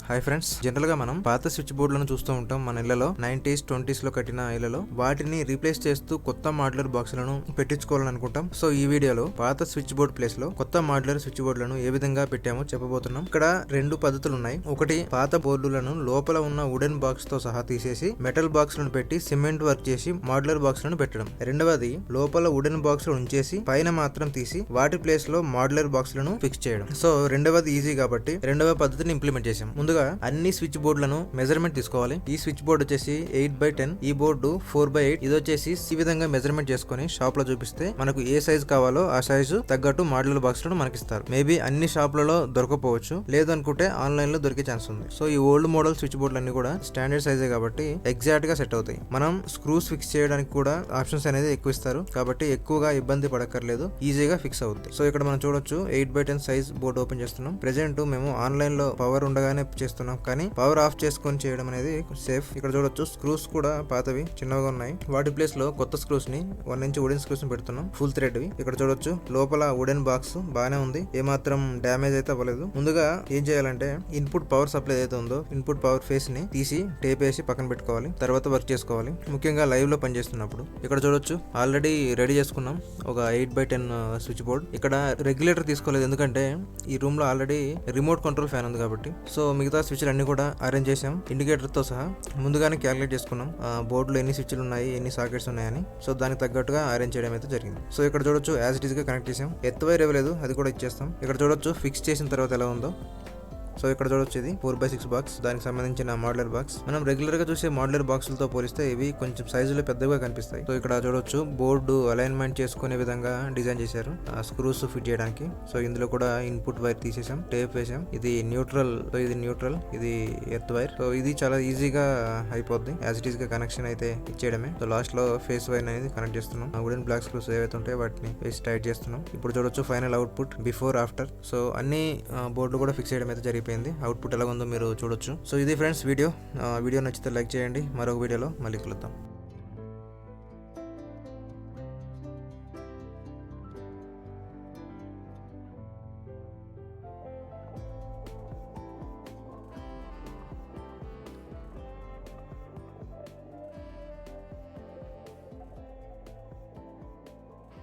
Hi friends, general గా మనం పాత స్విచ్ బోర్డులను చూస్తూ ఉంటాం మన ఇళ్లలో. 90s 20s లో కట్టిన ఇళ్లలో వాటిని రీప్లేస్ చేస్తూ కొత్త మాడ్యులర్ బాక్సులను పెట్టించుకోవాలని అనుకుంటాం. సో ఈ వీడియోలో పాత స్విచ్ బోర్డ్ ప్లేస్ లో కొత్త మాడ్యులర్ స్విచ్ బోర్డులను ఏ విధంగా పెట్టామో చెప్పబోతున్నాం. ఇక్కడ రెండు పద్ధతులు ఉన్నాయి. ఒకటి, పాత బోర్డులను లోపల ఉన్న వుడెన్ బాక్స్ తో సహా తీసేసి మెటల్ బాక్స్ లను పెట్టి సిమెంట్ వర్క్ చేసి మాడ్యులర్ బాక్స్ లను పెట్టడం. రెండవది, లోపల వుడెన్ బాక్స్ ఉంచేసి పైన మాత్రం తీసి వాటి ప్లేస్ లో మాడ్యులర్ బాక్స్ లను ఫిక్స్ చేయడం. సో రెండవది ఈజీ కాబట్టి రెండవ పద్ధతిని ఇంప్లిమెంట్ చేసాం. ముందుగా అన్ని స్విచ్ బోర్డులను మెజర్మెంట్ తీసుకోవాలి. ఈ స్విచ్ బోర్డు వచ్చేసి 8x10, ఈ బోర్డు 4x8. ఇది వచ్చేసి ఈ విధంగా మెజర్మెంట్ చేసుకుని షాప్ లో చూపిస్తే మనకు ఏ సైజ్ కావాలో ఆ సైజు తగ్గట్టు మాడ్యులర్ బాక్స్ లను మనకి ఇస్తారు. మేబీ అన్ని షాపులలో దొరకపోవచ్చు, లేదనుకుంటే ఆన్లైన్ లో దొరికే ఛాన్స్ ఉంది. సో ఈ ఓల్డ్ మోడల్ స్విచ్ బోర్డులు అన్ని కూడా స్టాండర్డ్ సైజే కాబట్టి ఎగ్జాక్ట్ గా సెట్ అవుతాయి. మనం స్క్రూస్ ఫిక్స్ చేయడానికి కూడా ఆప్షన్స్ అనేది ఎక్కువ ఇస్తారు కాబట్టి ఎక్కువగా ఇబ్బంది పడక్కర్లేదు, ఈజీగా ఫిక్స్ అవుతాయి. సో ఇక్కడ మనం చూడొచ్చు 8x10 సైజ్ బోర్డు ఓపెన్ చేస్తున్నాం. ప్రెసెంట్ మేము ఆన్లైన్ లో పవర్ ఉండగానే చేస్తున్నాం, కానీ పవర్ ఆఫ్ చేసుకొని చేయడం అనేది సేఫ్. ఇక్కడ చూడొచ్చు స్క్రూస్ కూడా పాతవి చిన్నగా ఉన్నాయి. వాటి ప్లేస్ లో కొత్త స్క్రూస్ ని 1 ఇంచ్ వుడెన్ స్క్రూస్ ని పెడుతున్నాం, ఫుల్ థ్రెడ్ వి. ఇక్కడ చూడొచ్చు లోపల వుడెన్ బాక్స్ బానే ఉంది, ఏమాత్రం డ్యామేజ్ అయితే అవ్వలేదు. ముందుగా ఏం చేయాలంటే ఇన్పుట్ పవర్ సప్లై ఏదైతే ఉందో ఇన్పుట్ పవర్ ఫేస్ ని తీసి టేప్ వేసి పక్కన పెట్టుకోవాలి. తర్వాత వర్క్ చేసుకోవాలి, ముఖ్యంగా లైవ్ లో పనిచేస్తున్నప్పుడు. ఇక్కడ చూడొచ్చు ఆల్రెడీ రెడీ చేసుకున్నాం ఒక 8x10 స్విచ్ బోర్డ్. ఇక్కడ రెగ్యులేటర్ తీసుకోలేదు, ఎందుకంటే ఈ రూమ్ లో ఆల్రెడీ రిమోట్ కంట్రోల్ ఫ్యాన్ ఉంది కాబట్టి. సో మిగతా స్విచ్లు అన్ని కూడా అరేంజ్ చేసాం ఇండికేటర్ తో సహా. ముందుగానే క్యాలిక్యులేట్ చేసుకున్నాం బోర్డులో ఎన్ని స్విచ్లు ఉన్నాయి, ఎన్ని సాకెట్స్ ఉన్నాయని. సో దానికి తగ్గట్టుగా అరేంజ్ చేయడం అయితే జరిగింది. సో ఇక్కడ చూడొచ్చు యాజ్ ఇట్ ఈస్ గా కనెక్ట్ చేసాం. ఎత్తు వైర్ ఇవ్వలేదు, అది కూడా ఇచ్చేస్తాం. ఇక్కడ చూడొచ్చు ఫిక్స్ చేసిన తర్వాత ఎలా ఉందో. సో ఇక్కడ చూడొచ్చు ఇది 4x6 బాక్స్, దానికి సంబంధించిన మాడ్యులర్ బాక్స్. మనం రెగ్యులర్ గా చూసే మాడ్యులర్ బాక్సులతో పోలిస్తే ఇవి కొంచెం సైజులో పెద్దగా కనిపిస్తాయి. సో ఇక్కడ చూడొచ్చు బోర్డు అలైన్మెంట్ చేసుకునే విధంగా డిజైన్ చేశారు స్క్రూస్ ఫిట్ చేయడానికి. సో ఇందులో కూడా ఇన్పుట్ వైర్ తీసేసాం, టేప్ వేసాం. ఇది న్యూట్రల్, సో ఇది న్యూట్రల్, ఇది ఎర్త్ వైర్. సో ఇది చాలా ఈజీగా అయిపోద్ది, యాజ్ ఇట్ ఈస్ గా కనెక్షన్ అయితే ఇచ్చేయడమే. సో లాస్ట్ లో ఫేస్ వైర్ అనేది కనెక్ట్ చేస్తున్నాం. వుడెన్ బ్లాక్ స్క్రూస్ ఏవైతే ఉంటాయో వాటిని వేసి టైట్ చేస్తున్నాం. ఇప్పుడు చూడొచ్చు final output before after. So అన్ని బోర్డులు కూడా ఫిక్స్ చేయడం అయితే జరిగిపోయింది. అవుట్పుట్ ఎలా ఉందో మీరు చూడొచ్చు. సో ఇది ఫ్రెండ్స్ వీడియో నచ్చితే లైక్ చేయండి. మరొక వీడియోలో మళ్ళీ కలుద్దాం.